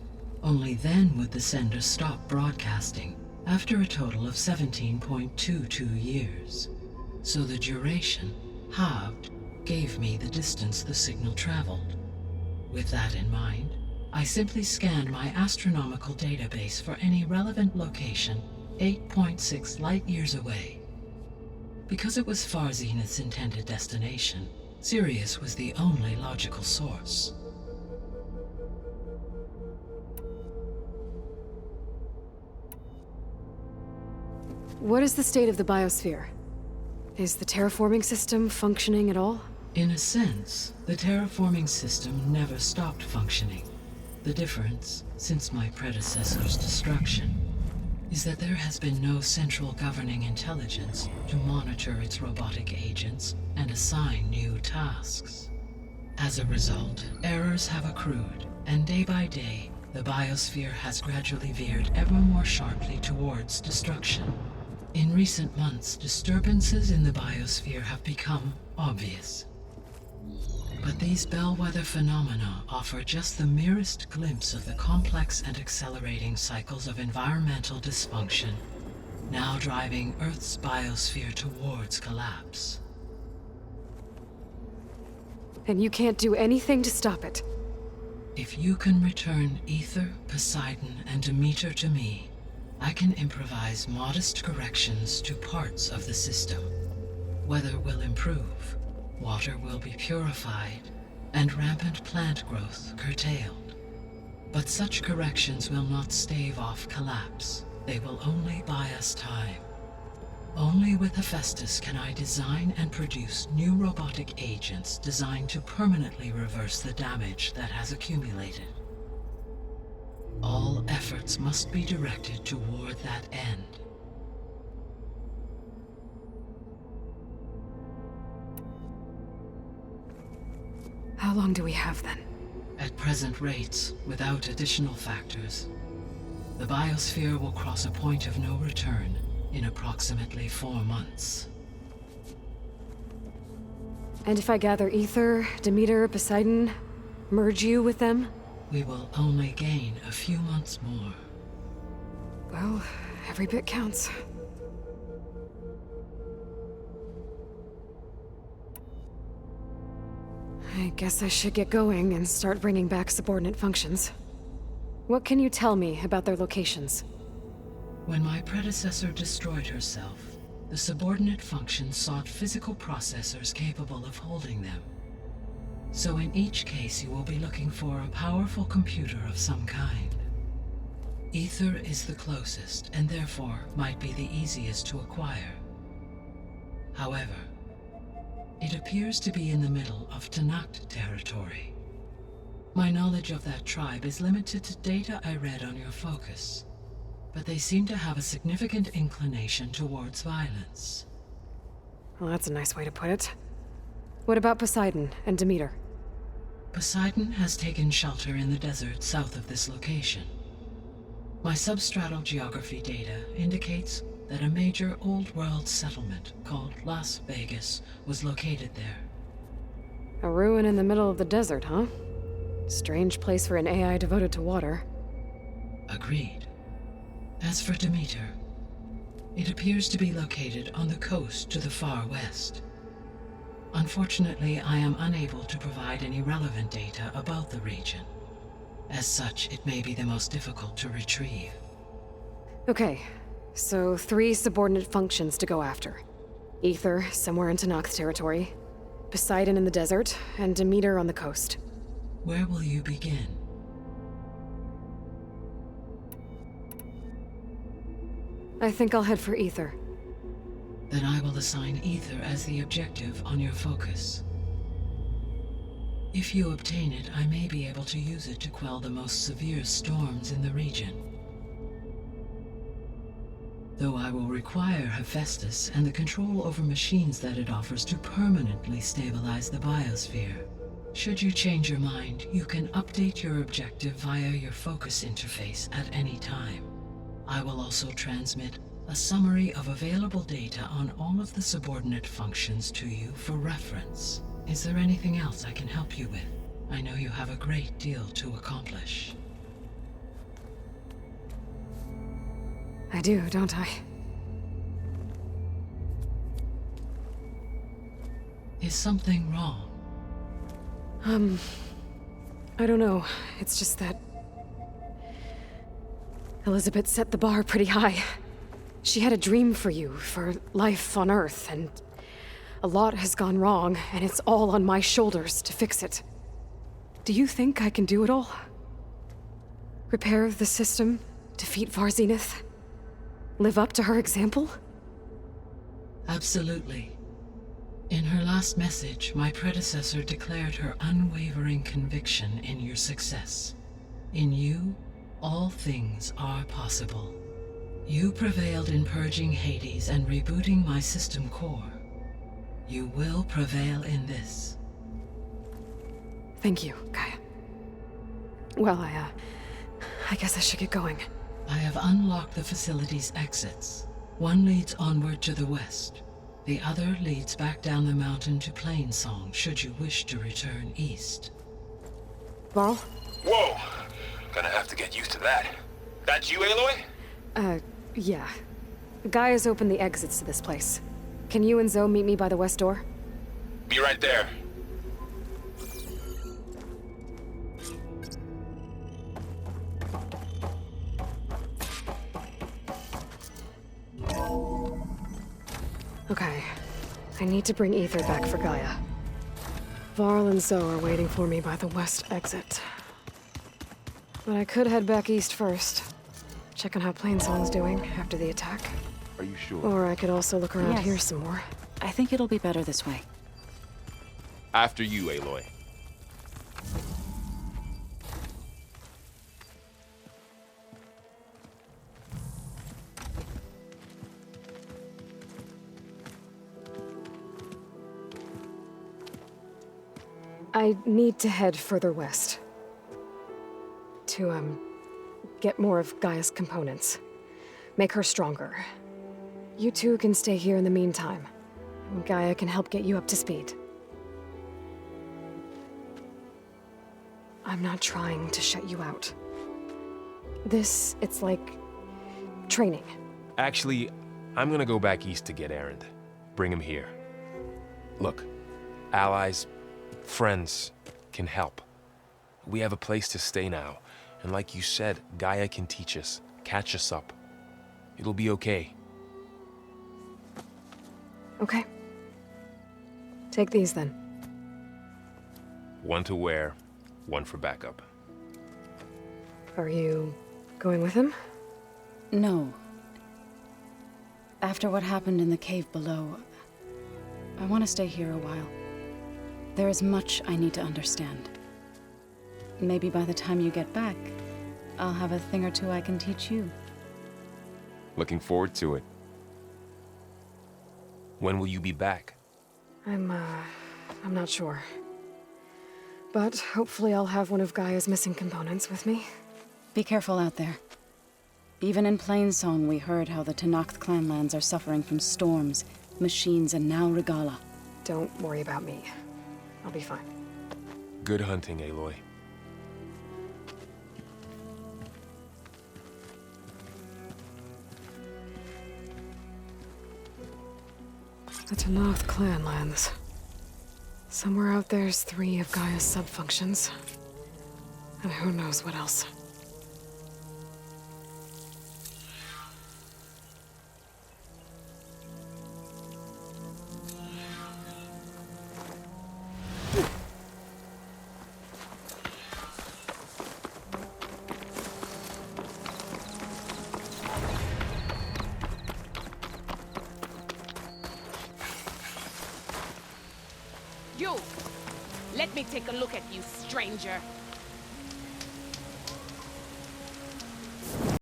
S10: Only then would the sender stop broadcasting, after a total of 17.22 years. So the duration, halved, gave me the distance the signal traveled. With that in mind, I simply scanned my astronomical database for any relevant location 8.6 light-years away. Because it was Far Zenith's intended destination, Sirius was the only logical source.
S1: What is the state of the biosphere? Is the terraforming system functioning at all?
S10: In a sense, the terraforming system never stopped functioning. The difference, since my predecessor's destruction, is that there has been no central governing intelligence to monitor its robotic agents and assign new tasks. As a result, errors have accrued, and day by day, the biosphere has gradually veered ever more sharply towards destruction. In recent months, disturbances in the biosphere have become obvious. But these bellwether phenomena offer just the merest glimpse of the complex and accelerating cycles of environmental dysfunction, now driving Earth's biosphere towards collapse.
S1: and you can't do anything to stop it.
S10: If you can return Ether, Poseidon, and Demeter to me, I can improvise modest corrections to parts of the system. Weather will improve, water will be purified, and rampant plant growth curtailed. But such corrections will not stave off collapse. They will only buy us time. Only with Hephaestus can I design and produce new robotic agents designed to permanently reverse the damage that has accumulated. All efforts must be directed toward that end.
S1: How long do we have then?
S10: At present rates, without additional factors, the biosphere will cross a point of no return in approximately 4 months.
S1: And if I gather Ether, Demeter, Poseidon, merge you with them?
S10: We will only gain a few months more.
S1: Well, every bit counts. I guess I should get going and start bringing back subordinate functions. What can you tell me about their locations?
S10: When my predecessor destroyed herself, the subordinate functions sought physical processors capable of holding them. So in each case you will be looking for a powerful computer of some kind. Ether is the closest, and therefore might be the easiest to acquire. However, it appears to be in the middle of Tanakh territory. My knowledge of that tribe is limited to data I read on your focus, but they seem to have a significant inclination towards violence.
S1: Well, that's a nice way to put it. What about Poseidon and Demeter?
S10: Poseidon has taken shelter in the desert south of this location. My substratal geography data indicates that a major old-world settlement called Las Vegas was located there.
S1: A ruin in the middle of the desert, huh? Strange place for an AI devoted to water.
S10: Agreed. As for Demeter, it appears to be located on the coast to the far west. Unfortunately, I am unable to provide any relevant data about the region. As such, it may be the most difficult to retrieve.
S1: Okay, so 3 subordinate functions to go after. Ether, somewhere in Tanakh territory, Poseidon in the desert, and Demeter on the coast.
S10: Where will you begin?
S1: I think I'll head for Ether.
S10: Then I will assign Ether as the objective on your focus. If you obtain it, I may be able to use it to quell the most severe storms in the region. Though I will require Hephaestus and the control over machines that it offers to permanently stabilize the biosphere. Should you change your mind, you can update your objective via your focus interface at any time. I will also transmit a summary of available data on all of the subordinate functions to you for reference. Is there anything else I can help you with? I know you have a great deal to accomplish.
S1: I do, don't I?
S10: Is something wrong?
S1: I don't know. It's just that Elizabeth set the bar pretty high. She had a dream for you, for life on Earth, and a lot has gone wrong, and it's all on my shoulders to fix it. Do you think I can do it all? Repair the system, defeat Varzenith, live up to her example?
S10: Absolutely. In her last message, my predecessor declared her unwavering conviction in your success. In you, all things are possible. You prevailed in purging Hades and rebooting my system core. You will prevail in this.
S1: Thank you, Gaia. Well, I guess I should get going.
S10: I have unlocked the facility's exits. One leads onward to the west. The other leads back down the mountain to Plainsong, should you wish to return east.
S1: Varl?
S6: Whoa! Gonna have to get used to that. That's you, Aloy?
S1: Yeah. Gaia's opened the exits to this place. Can you and Zoe meet me by the west door?
S6: Be right there.
S1: Okay. I need to bring Ether back for Gaia. Varl and Zoe are waiting for me by the west exit. But I could head back east first. Check on how Plainsong's doing after the attack.
S6: Are you sure?
S1: Or I could also look around
S11: Yes.
S1: here some more.
S11: I think it'll be better this way.
S6: After you, Aloy.
S1: I need to head further west. To, get more of Gaia's components. Make her stronger. You two can stay here in the meantime. Gaia can help get you up to speed. I'm not trying to shut you out. It's like training.
S6: Actually, I'm gonna go back east to get Erend. Bring him here. Look, allies, friends can help. We have a place to stay now, and like you said, Gaia can teach us, catch us up. It'll be okay.
S1: Okay. Take these then.
S6: One to wear, one for backup.
S1: Are you going with him?
S11: No. After what happened in the cave below, I want to stay here a while. There is much I need to understand. Maybe by the time you get back, I'll have a thing or two I can teach you.
S6: Looking forward to it. When will you be back?
S1: I'm not sure. But hopefully I'll have one of Gaia's missing components with me.
S11: Be careful out there. Even in Plainsong, we heard how the Tenakth clanlands are suffering from storms, machines, and now Regala.
S1: Don't worry about me. I'll be fine.
S6: Good hunting, Aloy.
S1: The Tenakth clanlands. Somewhere out there's 3 of Gaia's sub-functions. And who knows what else.
S2: You! Let me take a look at you, stranger.